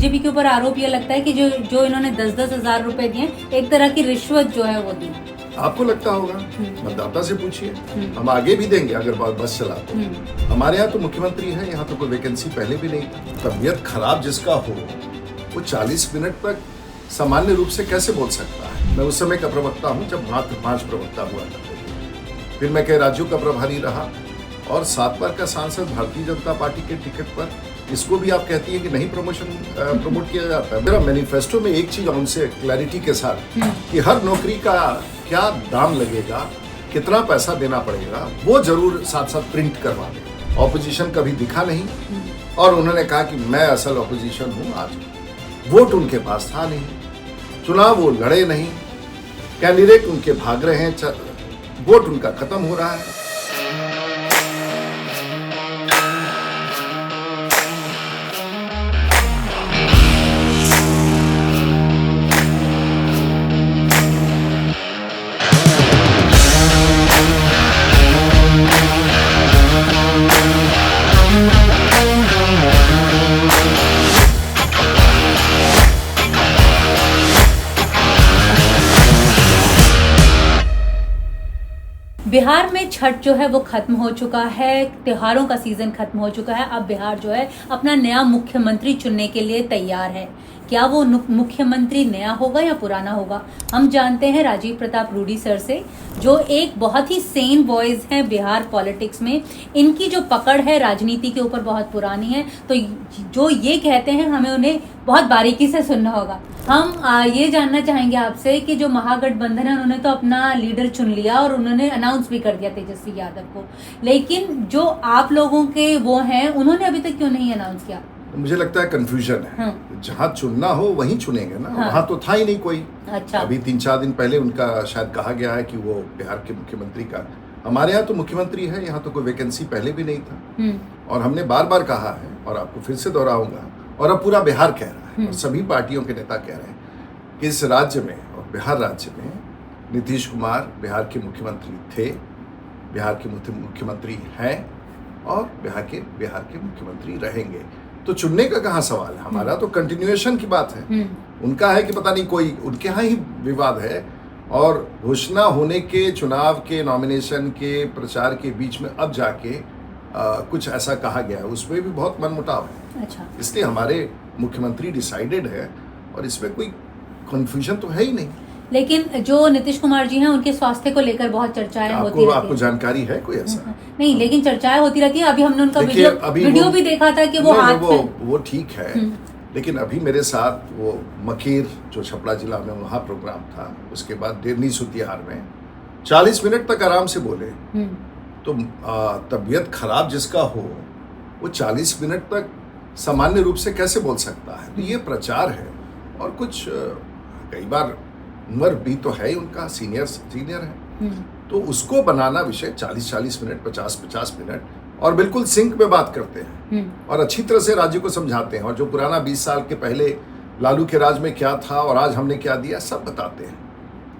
BJP के ऊपर आरोप ये लगता है कि जो इन्होंने 10-10 हज़ार रुपए दिए, एक तरह की रिश्वत जो है वो दी। आपको लगता होगा, मतदाता से पूछिए। हम आगे भी देंगे अगर बस चला तो। हमारे यहाँ तो मुख्यमंत्री है, यहाँ तो कोई वैकेंसी पहले भी नहीं था। तबीयत खराब जिसका हो वो 40 मिनट तक सामान्य रूप से कैसे बोल सकता है? मैं उस समय का प्रवक्ता हूँ जब मात्र 5 प्रवक्ता हुआ करते थे। फिर मैं कई राज्यों का प्रभारी रहा और 7 बार का सांसद भारतीय जनता पार्टी के टिकट पर। इसको भी आप कहती है कि नहीं प्रमोट किया जाता है। मेरा मैनिफेस्टो में एक चीज उनसे क्लैरिटी के साथ कि हर नौकरी का क्या दाम लगेगा, कितना पैसा देना पड़ेगा, वो जरूर साथ साथ प्रिंट करवा दें। ऑपोजिशन कभी दिखा नहीं और उन्होंने कहा कि मैं असल ऑपोजिशन हूँ। आज वोट उनके पास था नहीं, चुनाव वो लड़े नहीं, कैंडिडेट उनके भाग रहे हैं, वोट उनका खत्म हो रहा है। बिहार में छठ जो है वो खत्म हो चुका है, त्योहारों का सीजन खत्म हो चुका है। अब बिहार जो है अपना नया मुख्यमंत्री चुनने के लिए तैयार है। क्या वो मुख्यमंत्री नया होगा या पुराना होगा? हम जानते हैं राजीव प्रताप रूडी सर से, जो एक बहुत ही सेन वॉइस हैं बिहार पॉलिटिक्स में। इनकी जो पकड़ है राजनीति के ऊपर बहुत पुरानी है, तो जो ये कहते हैं हमें उन्हें बहुत बारीकी से सुनना होगा। हम ये जानना चाहेंगे आपसे कि जो महागठबंधन है उन्होंने तो अपना लीडर चुन लिया और उन्होंने अनाउंस भी कर दिया तेजस्वी यादव को, लेकिन जो आप लोगों के वो हैं उन्होंने अभी तक क्यों नहीं अनाउंस किया? मुझे लगता है कंफ्यूजन है। जहाँ चुनना हो वहीं चुनेंगे ना। वहाँ तो था ही नहीं कोई। अच्छा। अभी 3-4 दिन पहले उनका शायद कहा गया है कि वो बिहार के मुख्यमंत्री का। हमारे यहाँ तो मुख्यमंत्री है, यहाँ तो कोई वैकेंसी पहले भी नहीं था। और हमने बार बार कहा है और आपको फिर से दोहराऊंगा, और अब पूरा बिहार कह रहा है और सभी पार्टियों के नेता कह रहे हैं कि इस राज्य में और बिहार राज्य में नीतीश कुमार बिहार के मुख्यमंत्री थे, बिहार के मुख्यमंत्री हैं और बिहार के मुख्यमंत्री रहेंगे। तो चुनने का कहाँ सवाल है? हमारा तो कंटिन्यूएशन की बात है। उनका है कि पता नहीं कोई उनके यहाँ ही विवाद है, और घोषणा होने के, चुनाव के, नॉमिनेशन के, प्रचार के बीच में अब जाके कुछ ऐसा कहा गया है, उसमें भी बहुत मनमुटाव है। अच्छा। इसलिए हमारे मुख्यमंत्री डिसाइडेड है और इसमें कोई कंफ्यूजन तो है ही नहीं। लेकिन जो नीतीश कुमार जी हैं उनके स्वास्थ्य को लेकर बहुत चर्चाएं होती रहती हैं। आपको जानकारी है कोई ऐसा? नहीं, लेकिन चर्चाएं होती रहती है। अभी हमने उनका वीडियो भी देखा था कि वो ठीक है, लेकिन अभी मेरे साथ वो मकीर जो छपरा जिला में वहाँ प्रोग्राम था, उसके बाद डेरनी सुतिहार में 40 मिनट तक आराम से बोले। तो तबीयत खराब जिसका हो वो 40 मिनट तक सामान्य रूप से कैसे बोल सकता है? तो ये प्रचार है। और कुछ कई बार उम्र भी तो है उनका, सीनियर है, तो उसको बनाना विषय 40-40 मिनट, 50-50 मिनट, और बिल्कुल सिंक में बात करते हैं और अच्छी तरह से राज्य को समझाते हैं। और जो पुराना 20 साल के पहले लालू के राज में क्या था और आज हमने क्या दिया, सब बताते हैं।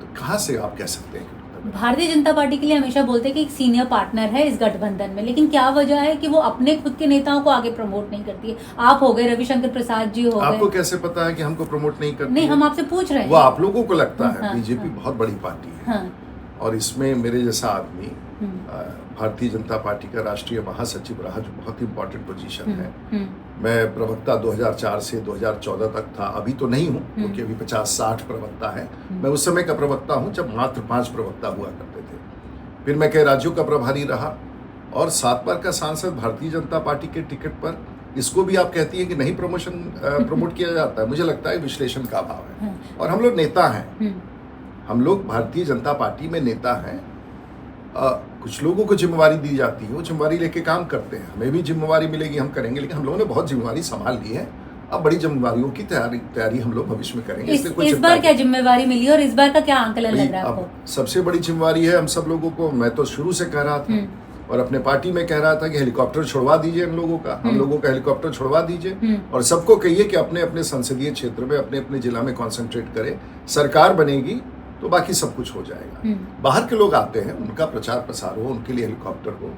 तो कहाँ से आप कह सकते हैं? भारतीय जनता पार्टी के लिए हमेशा बोलते हैं कि एक सीनियर पार्टनर है इस गठबंधन में, लेकिन क्या वजह है कि वो अपने खुद के नेताओं को आगे प्रमोट नहीं करती है? आप हो गए, रविशंकर प्रसाद जी हो गए। आपको कैसे पता है कि हमको प्रमोट नहीं करती? नहीं, हम आपसे पूछ रहे हैं। वो आप लोगों को लगता है। बीजेपी बहुत बड़ी पार्टी है और इसमें मेरे जैसा आदमी भारतीय जनता पार्टी का राष्ट्रीय महासचिव रहा, जो बहुत इंपॉर्टेंट पोजीशन है। मैं प्रवक्ता 2004 से 2014 तक था। अभी तो नहीं हूँ क्योंकि अभी 50-60 प्रवक्ता है। मैं उस समय का प्रवक्ता हूँ जब मात्र 5 प्रवक्ता हुआ करते थे। फिर मैं कई राज्यों का प्रभारी रहा और 7 बार का सांसद भारतीय जनता पार्टी के टिकट पर। इसको भी आप कहती है कि नहीं प्रमोट किया जाता है। मुझे लगता है विश्लेषण का अभाव है। और हम लोग नेता हैं, हम लोग भारतीय जनता पार्टी में नेता हैं। कुछ लोगों को जिम्मेवारी दी जाती है, वो जिम्मेवारी लेके काम करते हैं। हमें भी जिम्मेवारी मिलेगी, हम करेंगे, लेकिन हम लोगों ने बहुत जिम्मेवारी संभाल ली है। अब बड़ी जिम्मेवारियों की तैयारी हम लोग भविष्य में करेंगे। इस बार क्या जिम्मेवारी मिली और इस बार का क्या आंकलन लग रहा है आपको? सबसे बड़ी जिम्मेवारी है हम सब लोगों को। मैं तो शुरू से कह रहा था और अपने पार्टी में कह रहा था कि हेलीकॉप्टर छुड़वा दीजिए इन लोगों का, हम लोगों का हेलीकॉप्टर छुड़वा दीजिए और सबको कहिए कि अपने अपने संसदीय क्षेत्र में, अपने अपने जिला में कॉन्सेंट्रेट करें। सरकार बनेगी तो बाकी सब कुछ हो जाएगा। बाहर के लोग आते हैं, उनका प्रचार प्रसार हो, उनके लिए हेलीकॉप्टर हो।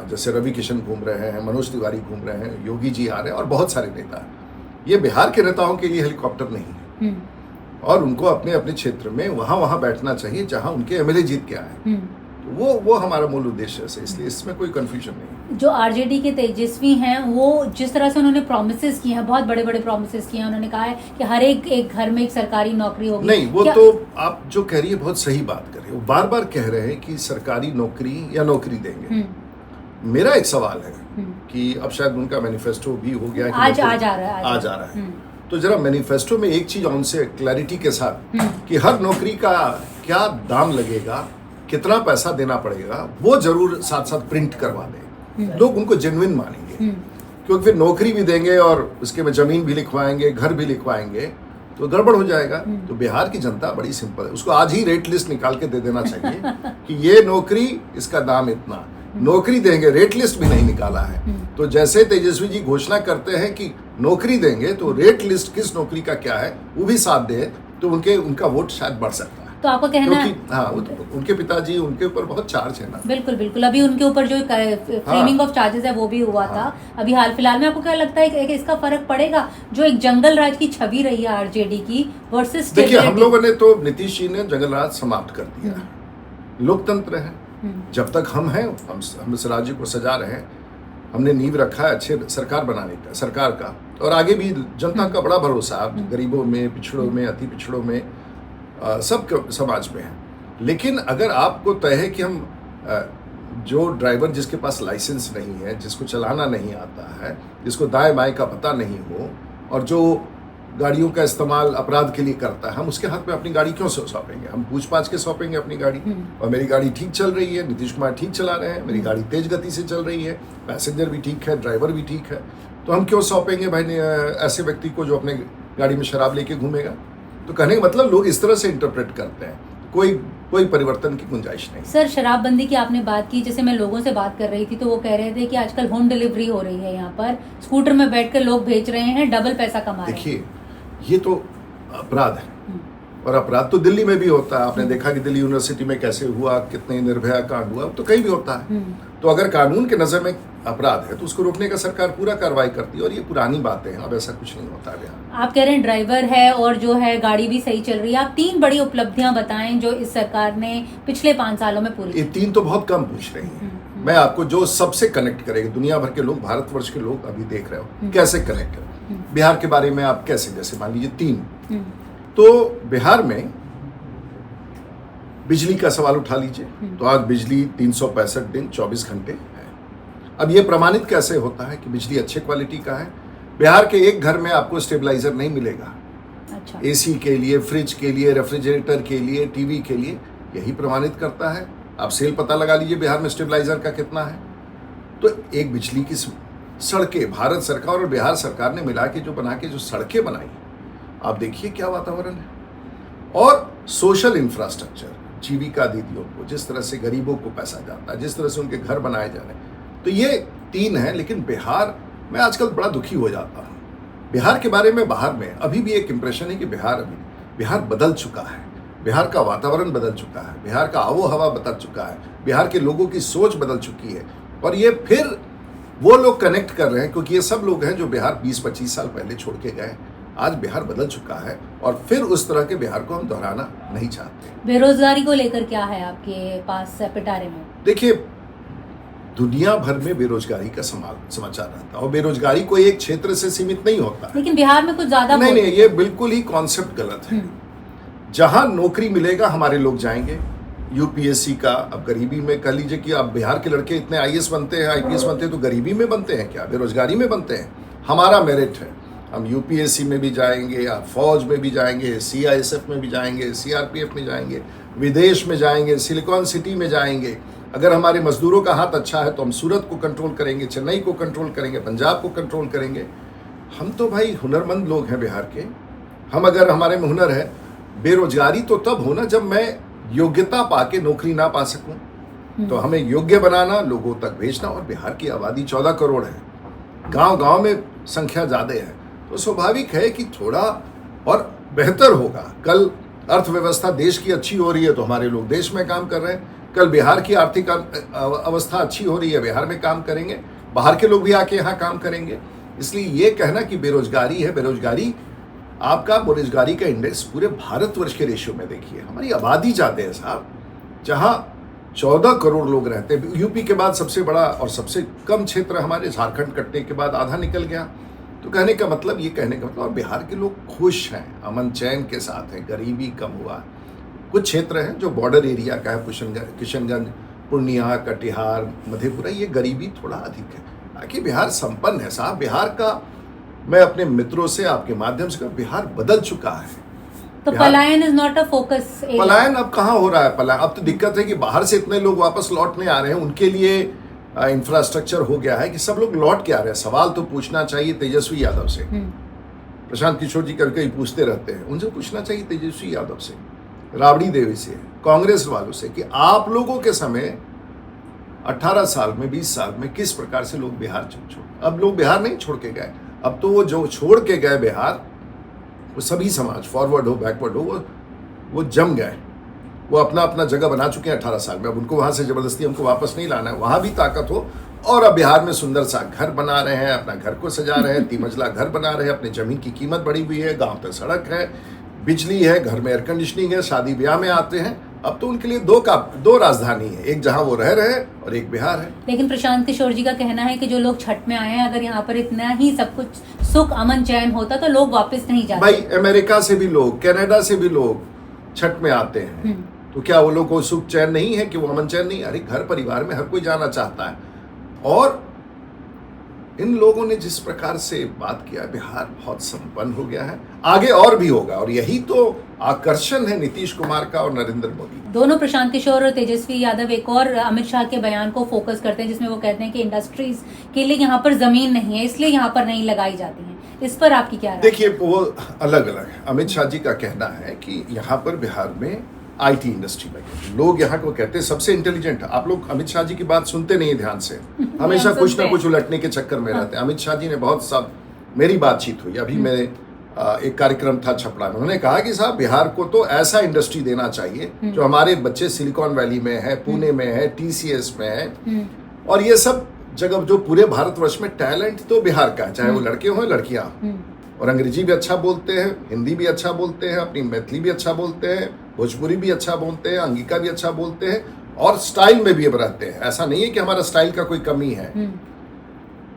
जैसे रवि किशन घूम रहे हैं, मनोज तिवारी घूम रहे हैं, योगी जी आ रहे हैं और बहुत सारे नेता हैं। ये बिहार के नेताओं के लिए हेलीकॉप्टर नहीं है, और उनको अपने अपने क्षेत्र में वहां बैठना चाहिए जहां उनके एमएलए जीत के आए। वो हमारा मूल उद्देश्य है, इसलिए इसमें कोई कंफ्यूजन नहीं। जो आरजेडी के तेजस्वी हैं, वो जिस तरह से उन्होंने प्रॉमिसेस किए हैं, बहुत बड़े बड़े प्रॉमिसेस किए हैं, उन्होंने कहा है कि हर एक घर में एक सरकारी नौकरी होगी। नहीं, वो तो आप जो कह रही है बहुत सही बात कर रही है। वो बार बार कह रहे हैं कि सरकारी नौकरी या नौकरी देंगे। मेरा एक सवाल है कि अब शायद उनका मैनिफेस्टो भी हो गया, आज आ जा रहा है। तो जरा मैनिफेस्टो में एक चीज उनसे क्लैरिटी के साथ कि हर नौकरी का क्या दाम लगेगा, कितना पैसा देना पड़ेगा, वो जरूर साथ साथ प्रिंट करवा दें, लोग उनको जेन्युइन मानेंगे। क्योंकि फिर नौकरी भी देंगे और उसके में जमीन भी लिखवाएंगे, घर भी लिखवाएंगे, तो गड़बड़ हो जाएगा। तो बिहार की जनता बड़ी सिंपल है, उसको आज ही रेट लिस्ट निकाल के दे देना चाहिए कि ये नौकरी, इसका दाम इतना। नौकरी देंगे, रेट लिस्ट भी नहीं निकाला है। तो जैसे तेजस्वी जी घोषणा करते हैं कि नौकरी देंगे, तो रेट लिस्ट किस नौकरी का क्या है वो भी साथ दे, तो उनका वोट शायद बढ़ सकता है। तो आपका कहना है, हाँ, उनके पिताजी, उनके ऊपर बहुत चार्ज है ना। बिल्कुल बिल्कुल, अभी उनके ऊपर जो फ्रेमिंग ऑफ चार्जेस है वो भी हुआ था अभी हाल फिलहाल में। आपको क्या लगता है कि इसका फर्क पड़ेगा, जो एक जंगल राज की छवि रही है आरजेडी की वर्सेस? देखिए, हम लोगों ने तो, नीतीश जी ने जंगल राज समाप्त कर दिया। लोकतंत्र है, जब तक हम हैं, हम इस राज्य को सजा रहे हैं, हमने नींव रखा है अच्छे सरकार बनाने का, सरकार का, और आगे भी जनता का बड़ा भरोसा गरीबों में, पिछड़ों में, अति पिछड़ों में, सब समाज में है। लेकिन अगर आपको तय है कि हम जो ड्राइवर जिसके पास लाइसेंस नहीं है, जिसको चलाना नहीं आता है, जिसको दाएं बाएं का पता नहीं हो, और जो गाड़ियों का इस्तेमाल अपराध के लिए करता है, हम उसके हाथ में अपनी गाड़ी क्यों सौंपेंगे? हम पूछ पाछ के सौंपेंगे अपनी गाड़ी। और मेरी गाड़ी ठीक चल रही है, नीतीश कुमार ठीक चला रहे हैं, मेरी गाड़ी तेज गति से चल रही है, पैसेंजर भी ठीक है, ड्राइवर भी ठीक है, तो हम क्यों सौंपेंगे भाई ऐसे व्यक्ति को जो अपने गाड़ी में शराब लेके घूमेगा? तो कहने का मतलब लोग इस तरह से इंटरप्रेट करते हैं, कोई परिवर्तन की गुंजाइश नहीं। सर, शराबबंदी की आपने बात की, जैसे मैं लोगों से बात कर रही थी तो वो कह रहे थे कि आजकल होम डिलीवरी हो रही है, यहाँ पर स्कूटर में बैठकर लोग भेज रहे हैं, डबल पैसा कमा रहे हैं। देखिए, ये तो अपराध है, और अपराध तो दिल्ली में भी होता है। आपने देखा कि दिल्ली यूनिवर्सिटी में कैसे हुआ, कितने निर्भया कांड हुआ, तो कहीं भी होता है। तो अगर कानून के नजर में अपराध है तो उसको रोकने का सरकार पूरा कार्रवाई करती है, और ये पुरानी बातें हैं, अब ऐसा कुछ नहीं होता है। आप कह रहे हैं ड्राइवर है और जो है गाड़ी भी सही चल रही है, आप 3 बड़ी उपलब्धियां बताएं जो इस सरकार ने पिछले 5 सालों में पूरी। ये 3 तो बहुत कम पूछ रही हैं। मैं आपको जो सबसे कनेक्ट करेगी, दुनिया भर के लोग, भारतवर्ष के लोग अभी देख रहे हो कैसे कनेक्ट करें। बिहार के बारे में आप कैसे, जैसे मान लीजिए 3, तो बिहार में बिजली का सवाल उठा लीजिए, तो आज बिजली 365 दिन 24 घंटे है। अब ये प्रमाणित कैसे होता है कि बिजली अच्छे क्वालिटी का है? बिहार के एक घर में आपको स्टेबलाइजर नहीं मिलेगा। अच्छा। एसी के लिए, फ्रिज के लिए, रेफ्रिजरेटर के लिए, टीवी के लिए, यही प्रमाणित करता है। आप सेल पता लगा लीजिए बिहार में स्टेबलाइजर का कितना है। तो एक बिजली की सड़कें भारत सरकार और बिहार सरकार ने मिला के जो बना के जो सड़कें बनाई, आप देखिए क्या वातावरण है। और सोशल इंफ्रास्ट्रक्चर, जीविका दीदियों को जिस तरह से गरीबों को पैसा जाता है, जिस तरह से उनके घर बनाए जा रहे हैं, तो ये 3 है। लेकिन बिहार में आजकल बड़ा दुखी हो जाता हूँ। बिहार के बारे में बाहर में अभी भी एक इंप्रेशन है कि बिहार बदल चुका है, बिहार का वातावरण बदल चुका है, बिहार का आबो हवा बदल चुका है, बिहार के लोगों की सोच बदल चुकी है। और ये फिर वो लोग कनेक्ट कर रहे हैं, क्योंकि ये सब लोग हैं जो बिहार 20-25 साल पहले छोड़ के गए। आज बिहार बदल चुका है, और फिर उस तरह के बिहार को हम दोहराना नहीं चाहते। बेरोजगारी को लेकर क्या है आपके पास पिटारे में? देखिए, दुनिया भर में बेरोजगारी का समाचार रहता है, और बेरोजगारी कोई एक क्षेत्र से सीमित नहीं होता है। लेकिन बिहार में कुछ ज्यादा नहीं, ये बिल्कुल ही कॉन्सेप्ट गलत है। जहां नौकरी मिलेगा हमारे लोग जाएंगे। यूपीएससी का, अब गरीबी में कह लीजिए कि अब बिहार के लड़के इतने आईएएस बनते हैं, आईपीएस बनते हैं, तो गरीबी में बनते हैं क्या, बेरोजगारी में बनते हैं? हमारा मेरिट है, हम यूपीएससी में भी जाएंगे, या फौज में भी जाएंगे, सीआईएसएफ में भी जाएंगे, सीआरपीएफ में जाएंगे, विदेश में जाएंगे, सिलिकॉन सिटी में जाएंगे। अगर हमारे मजदूरों का हाथ अच्छा है तो हम सूरत को कंट्रोल करेंगे, चेन्नई को कंट्रोल करेंगे, पंजाब को कंट्रोल करेंगे। हम तो भाई हुनरमंद लोग हैं बिहार के। हम, अगर हमारे में हुनर है, बेरोजगारी तो तब होना जब मैं योग्यता पाके नौकरी ना पा सकूं। तो हमें योग्य बनाना, लोगों तक भेजना, और बिहार की आबादी 14 करोड़ है, गांव-गांव में संख्या ज्यादा है, तो स्वाभाविक है कि थोड़ा और बेहतर होगा। कल अर्थव्यवस्था देश की अच्छी हो रही है तो हमारे लोग देश में काम कर रहे हैं, कल बिहार की आर्थिक अवस्था अच्छी हो रही है, बिहार में काम करेंगे, बाहर के लोग भी आके यहाँ काम करेंगे। इसलिए ये कहना कि बेरोजगारी है, बेरोजगारी आपका बेरोजगारी का इंडेक्स पूरे भारतवर्ष के रेशियो में देखिए, हमारी आबादी ज्यादा है साहब, जहां 14 करोड़ लोग रहते हैं। यूपी के बाद सबसे बड़ा और सबसे कम क्षेत्र हमारे, झारखंड कटने के बाद आधा निकल गया। तो कहने का मतलब, ये कहने का मतलब, और बिहार के लोग खुश हैं, अमन चैन के साथ हैं, गरीबी कम हुआ। कुछ क्षेत्र हैं जो बॉर्डर एरिया का है, किशनगंज, पूर्णिया, कटिहार, मधेपुरा, ये गरीबी थोड़ा अधिक है। बाकी बिहार संपन्न है साहब। बिहार का मैं अपने मित्रों से आपके माध्यम से, बिहार बदल चुका है। तो पलायन इज नॉट अ फोकस। पलायन अब कहाँ हो रहा है पलायन? अब तो दिक्कत है कि बाहर से इतने लोग वापस लौटने आ रहे हैं, उनके लिए इंफ्रास्ट्रक्चर हो गया है कि सब लोग लौट के आ रहे हैं। सवाल तो पूछना चाहिए तेजस्वी यादव से, प्रशांत किशोर जी कभी कभी पूछते रहते हैं, उनसे पूछना चाहिए तेजस्वी यादव से, राबड़ी देवी से, कांग्रेस वालों से, कि आप लोगों के समय 18 साल में, 20 साल में किस प्रकार से लोग बिहार छोड़, अब लोग बिहार नहीं छोड़ के गए, अब तो वो जो छोड़ के गए बिहार, वो सभी समाज, फॉरवर्ड हो बैकवर्ड हो, वो जम गए, वो अपना अपना जगह बना चुके हैं 18 साल में। अब उनको वहां से जबरदस्ती हमको वापस नहीं लाना है, वहां भी ताकत हो। और अब बिहार में सुंदर सा घर बना रहे हैं, अपना घर को सजा रहे हैं, 3 मंजिला घर बना रहे हैं, अपनी जमीन की कीमत बढ़ी हुई है, गांव तक सड़क है, बिजली है, घर में एयर कंडीशनिंग है, शादी ब्याह में आते हैं। अब तो उनके लिए दो राजधानी है, एक जहां वो रह रहे हैं और एक बिहार है। लेकिन प्रशांत किशोर जी का कहना है कि जो लोग छठ में आए हैं, अगर यहाँ पर इतना ही सब कुछ सुख अमन चैन होता तो लोग वापस नहीं जाते। भाई अमेरिका से भी लोग, कनाडा से भी लोग छठ में आते हैं, तो क्या वो लोग को सुख चैन नहीं है कि वो अमन चैन नहीं? अरे घर परिवार में हर कोई जाना चाहता है। और इन लोगों ने जिस प्रकार से बात किया, बिहार बहुत संपन्न हो गया है, आगे और भी होगा। और यही तो आकर्षण है नीतीश कुमार का और नरेंद्र मोदी। दोनों प्रशांत किशोर और तेजस्वी यादव एक और अमित शाह के बयान को फोकस करते हैं, जिसमें वो कहते हैं कि इंडस्ट्रीज के लिए यहाँ पर जमीन नहीं है, इसलिए यहाँ पर नहीं लगाई जाती है। इस पर आपकी क्या राय? देखिए, वो अलग अलग है। अमित शाह जी का कहना है कि यहाँ पर बिहार में आईटी इंडस्ट्री लगे, लोग यहाँ को कहते हैं सबसे इंटेलिजेंट। आप लोग अमित शाह जी की बात सुनते नहीं ध्यान से, हमेशा कुछ ना कुछ उलटने के चक्कर में रहते हैं। अमित शाह जी ने बहुत सब, मेरी बातचीत हुई अभी, मेरे एक कार्यक्रम था छपरा में, उन्होंने कहा कि साहब बिहार को तो ऐसा इंडस्ट्री देना चाहिए जो हमारे बच्चे सिलिकॉन वैली में है, पुणे में है, TCS में है, और ये सब जगह जो पूरे भारतवर्ष में टैलेंट तो बिहार का है, चाहे वो लड़के हो लड़कियां, और अंग्रेजी भी अच्छा बोलते हैं, हिंदी भी अच्छा बोलते हैं, अपनी मैथिली भी अच्छा बोलते हैं, भोजपुरी भी अच्छा बोलते हैं, अंगिका भी अच्छा बोलते हैं, और स्टाइल में भी अब रहते हैं। ऐसा नहीं है कि हमारा स्टाइल का कोई कमी है।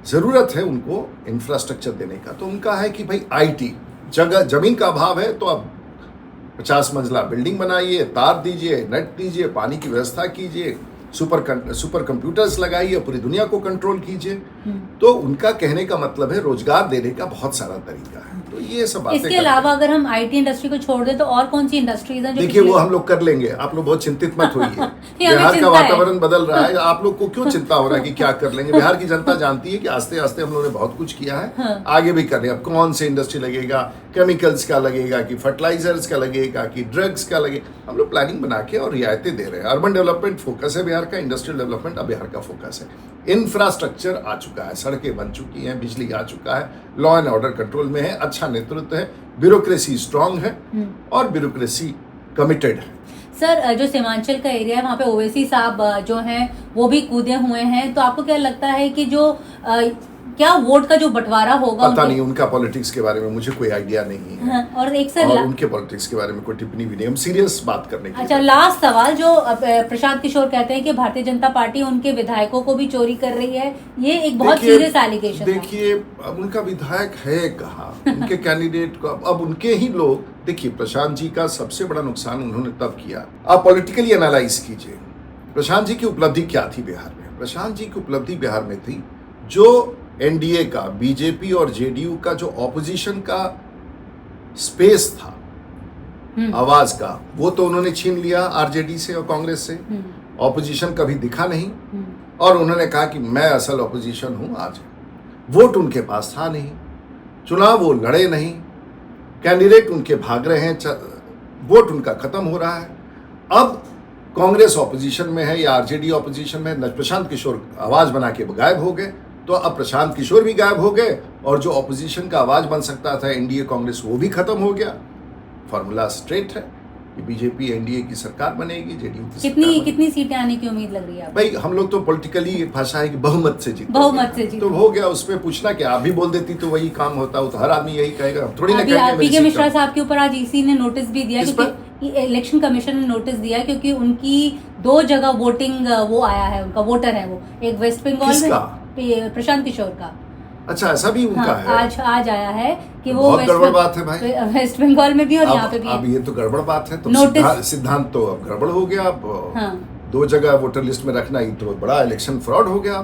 जरूरत है उनको इंफ्रास्ट्रक्चर देने का, तो उनका है कि भाई आईटी जगह, जमीन का अभाव है तो अब 50 मंजिला बिल्डिंग बनाइए, तार दीजिए, नेट दीजिए, पानी की व्यवस्था कीजिए, सुपर कंप्यूटर्स लगाइए, पूरी दुनिया को कंट्रोल कीजिए। तो उनका कहने का मतलब है रोजगार देने का बहुत सारा तरीका है। तो ये सब बातें, इसके अलावा अगर हम आईटी इंडस्ट्री को छोड़ दें तो और कौन सी इंडस्ट्रीज हैं? देखिए, वो हम लोग कर लेंगे, आप लोग बहुत चिंतित मत होइए। बिहार का वातावरण बदल रहा है, आप लोग को क्यों चिंता हो रहा है कि क्या कर लेंगे? बिहार की जनता जानती है कि आस्ते आस्ते हम लोगों ने बहुत कुछ किया है, आगे भी कर रहे हैं। अब कौन से इंडस्ट्री लगेगा, केमिकल्स का लगेगा कि फर्टिलाइजर्स का लगेगा कि ड्रग्स का लगेगा, हम लोग प्लानिंग बना के और रियायतें दे रहे हैं। अर्बन डेवलपमेंट फोकस है बिहार का, इंडस्ट्रियल डेवलपमेंट अब बिहार का फोकस है। इंफ्रास्ट्रक्चर आ चुका है, सड़कें बन चुकी हैं, बिजली आ चुका है, लॉ एंड ऑर्डर कंट्रोल में है, अच्छा नेतृत्व है, ब्यूरोक्रेसी स्ट्रांग है और ब्यूरोक्रेसी कमिटेड है। सर, जो सीमांचल का एरिया है वहाँ पे ओवैसी साहब जो हैं वो भी कूदे हुए हैं, तो आपको क्या लगता है कि जो क्या वोट का जो बंटवारा होगा? पता नहीं, उनका पॉलिटिक्स के बारे में मुझे कोई आइडिया नहीं है। हाँ, और एक सर, और उनके पॉलिटिक्स के बारे में कोई टिप्पणी भी नहीं, हम सीरियस बात करने की। अच्छा, लास्ट सवाल, जो प्रशांत किशोर कहते हैं कि भारतीय जनता पार्टी उनके विधायकों को भी चोरी कर रही है, ये एक बहुत सीरियस एलिगेशन है। देखिए, अब उनका विधायक है कहाँ, उनके कैंडिडेट को अब उनके ही लोग। देखिए, प्रशांत जी का सबसे बड़ा नुकसान उन्होंने तब किया, आप पॉलिटिकली एनालाइज कीजिए। प्रशांत जी की उपलब्धि क्या थी बिहार में? प्रशांत जी की उपलब्धि बिहार में थी जो एनडीए का, बीजेपी और जेडीयू का जो ऑपोजिशन का स्पेस था, आवाज का, वो तो उन्होंने छीन लिया आरजेडी से और कांग्रेस से। ऑपोजिशन कभी दिखा नहीं, और उन्होंने कहा कि मैं असल ऑपोजिशन हूं। आज वोट उनके पास था नहीं, चुनाव वो लड़े नहीं, कैंडिडेट उनके भाग रहे हैं, वोट उनका खत्म हो रहा है। अब कांग्रेस ऑपोजिशन में है या आरजेडी ऑपोजिशन में, प्रशांत किशोर आवाज बना के गायब हो गए, तो अब प्रशांत किशोर भी गायब हो गए, और जो ऑपोजिशन का आवाज बन सकता था एनडीए कांग्रेस, वो भी खत्म हो गया। फॉर्मूला स्ट्रेट है, कि बीजेपी एनडीए की सरकार बनेगी, जेडीयू की सरकार बनेगी। कितनी सीटें आने की उम्मीद लग रही है आपको? भाई हम लोग तो पॉलिटिकली भाषा है कि बहुमत से जीते, बहुमत से जीते। तो हो गया, उसमें पूछना क्या, आप भी बोल देती तो वही काम होता, तो हर आदमी यही कहेगा, थोड़ी ना अभी कहेंगे मेरी पीके सीट मिश्रा कम। साहब के ऊपर आज ईसी ने नोटिस भी दिया, किस क्योंकि इलेक्शन कमीशन ने नोटिस दिया क्योंकि उनकी 2 जगह वोटिंग वो आया है, उनका वोटर है वो, एक वेस्ट बंगाल में प्रशांत किशोर का। अच्छा, ऐसा भी उनका है? आज आया है कि वो बहुत गड़बड़ बात है भाई, वेस्ट बंगाल में भी और यहाँ पे भी। अब ये तो गड़बड़ बात है, तो सिद्धांत तो अब गड़बड़ हो गया। अब 2 जगह वोटर लिस्ट में रखना, ये तो बड़ा इलेक्शन फ्रॉड हो गया।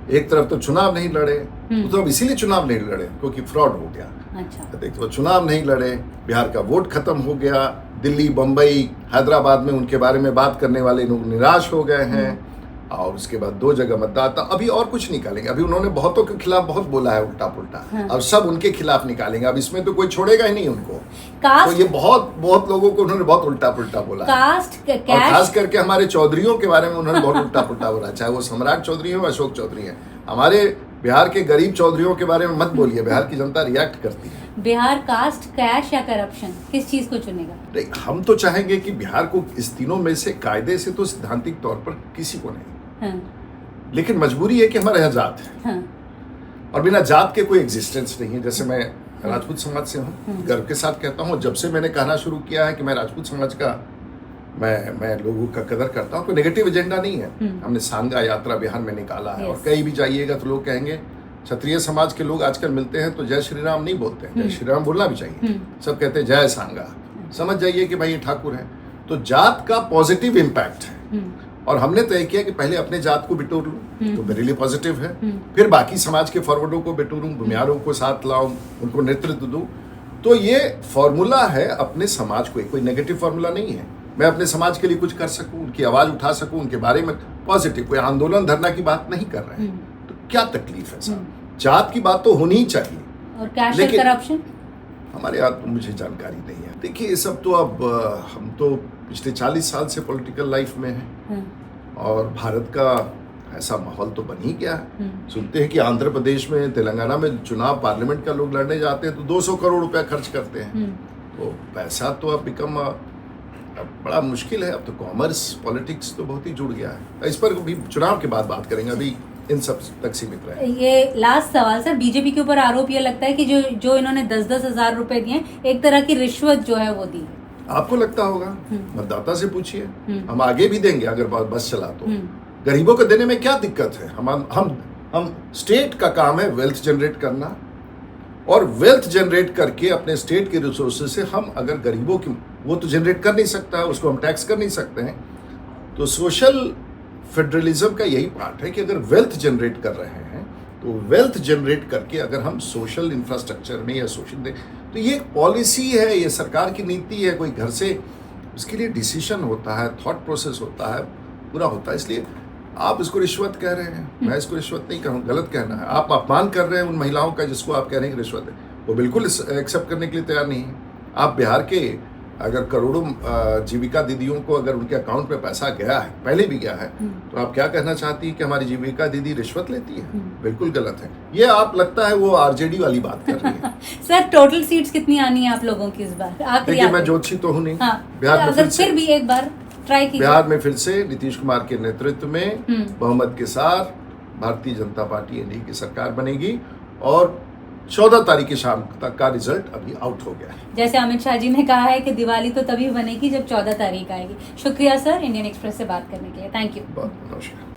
एक तरफ तो चुनाव नहीं लड़े, तो अब इसीलिए चुनाव नहीं लड़े क्योंकि फ्रॉड हो गया। अच्छा, देख तो चुनाव नहीं लड़े, बिहार का वोट खत्म हो गया, दिल्ली, बम्बई, हैदराबाद में उनके बारे में बात करने वाले लोग निराश हो गए हैं, और उसके बाद 2 जगह मतदाता, अभी और कुछ निकालेंगे। अभी उन्होंने बहुतों के खिलाफ बहुत बोला है उल्टा पुल्टा, अब सब उनके खिलाफ निकालेंगे, अब इसमें तो कोई छोड़ेगा ही नहीं उनको। तो ये बहुत लोगों को उन्होंने बहुत उल्टा पुल्टा बोला, और खास करके हमारे चौधरियों के बारे में उन्होंने बहुत उल्टा पुल्टा बोला, चाहे वो सम्राट चौधरी हो, अशोक चौधरी है। हमारे बिहार के गरीब चौधरियों के बारे में मत बोलिए, बिहार की जनता रिएक्ट करती है। बिहार कास्ट, कैश या करप्शन, किस चीज को चुनेगा? नहीं, हम तो चाहेंगे कि बिहार को इस तीनों में से कायदे से तो सिद्धांतिक तौर पर किसी को नहीं, लेकिन मजबूरी है कि हमारे यहाँ जात है, और बिना जात के कोई एग्जिस्टेंस नहीं है। जैसे मैं राजपूत समाज से हूँ, गर्व के साथ कहता हूँ, जब से मैंने कहना शुरू किया है कि मैं राजपूत समाज का मैं लोगों का कदर करता हूँ, कोई नेगेटिव एजेंडा नहीं है। हमने सांगा यात्रा बिहार में निकाला है, और कहीं भी जाइएगा तो लोग कहेंगे, क्षत्रिय समाज के लोग आजकल मिलते हैं तो जय श्री राम नहीं बोलते हैं, जय श्री राम बोलना भी चाहिए, सब कहते हैं जय सांगा। समझ जाइए कि भाई ये ठाकुर है। तो जात का पॉजिटिव इम्पैक्ट है, और हमने तय किया कि पहले अपने जात को बिटोर लूं, तो मेरे लिए पॉजिटिव है, फिर बाकी समाज के फॉरवर्डों को बिटोरूं, भूमियारों को साथ लाऊं, उनको नेतृत्व दूं। तो ये फॉर्मूला है अपने समाज को, कोई नेगेटिव फॉर्मूला नहीं है। मैं अपने समाज के लिए कुछ कर सकूं, उनकी आवाज उठा सकूं, उनके बारे में पॉजिटिव, कोई आंदोलन धरना की बात नहीं कर रहे हैं, तो क्या तकलीफ है साहब? जात की बात तो होनी ही चाहिए। और कैश और करप्शन हमारे यहाँ तो मुझे जानकारी नहीं है। देखिए, ये सब तो अब हम तो पिछले 40 साल से पॉलिटिकल लाइफ में हैं, और भारत का ऐसा माहौल तो बन ही गया है। सुनते हैं कि आंध्र प्रदेश में, तेलंगाना में चुनाव पार्लियामेंट का लोग लड़ने जाते हैं तो 200 करोड़ रुपया खर्च करते हैं। तो पैसा तो अब बिकम बड़ा मुश्किल है। अब तो कॉमर्स, पॉलिटिक्स तो बहुत ही जुड़ गया है। इस पर भी चुनाव के बाद बात करेंगे, अभी इन सब तक सीमित रहे। ये लास्ट सवाल सर, बीजेपी के ऊपर आरोप ये लगता है कि जो इन्होंने 10-10 हजार रुपए दिए, एक तरह की रिश्वत जो है वो दी। आपको लगता होगा, मतदाता से पूछिए, हम आगे भी देंगे अगर बस चला तो। गरीबों को देने में क्या दिक्कत है? हम स्टेट का काम है वेल्थ जनरेट करना, और वेल्थ जनरेट करके अपने स्टेट के रिसोर्सेज से हम अगर गरीबों की, वो तो जनरेट कर नहीं सकता है, उसको हम टैक्स कर नहीं सकते हैं। तो सोशल फेडरलिज्म का यही पार्ट है कि अगर वेल्थ जनरेट कर रहे हैं तो वेल्थ जनरेट करके अगर हम सोशल इंफ्रास्ट्रक्चर में या सोशल दे, तो ये एक पॉलिसी है, ये सरकार की नीति है। कोई घर से, इसके लिए डिसीजन होता है, थॉट प्रोसेस होता है, पूरा होता है। इसलिए आप इसको रिश्वत कह रहे हैं, मैं इसको रिश्वत नहीं कहूँ, गलत कहना है। आप अपमान कर रहे हैं उन महिलाओं का जिसको आप कह रहे हैं कि रिश्वत है, वो बिल्कुल एक्सेप्ट करने के लिए तैयार नहीं है। आप बिहार के अगर करोड़ों जीविका दीदियों को अगर उनके अकाउंट में पैसा गया है, पहले भी गया है, तो आप क्या कहना चाहती है कि हमारी जीविका दीदी रिश्वत लेती है? बिल्कुल गलत है। ये आप लगता है वो आरजेडी वाली बात कर रही है। सर, टोटल सीट्स कितनी आनी है आप लोगों की इस बार? देखिए, मैं ज्योतिषी तो हूँ नहीं। बिहार में फिर भी एक बार ट्राई कीजिए। बिहार में फिर से नीतीश कुमार के नेतृत्व में बहुमत के साथ भारतीय जनता पार्टी एनडीए की सरकार बनेगी, और 14 तारीख की शाम तक का रिजल्ट अभी आउट हो गया है। जैसे अमित शाह जी ने कहा है कि दिवाली तो तभी बनेगी जब 14 तारीख आएगी। शुक्रिया सर, इंडियन एक्सप्रेस से बात करने के लिए। Thank you. बहुत नमस्कार।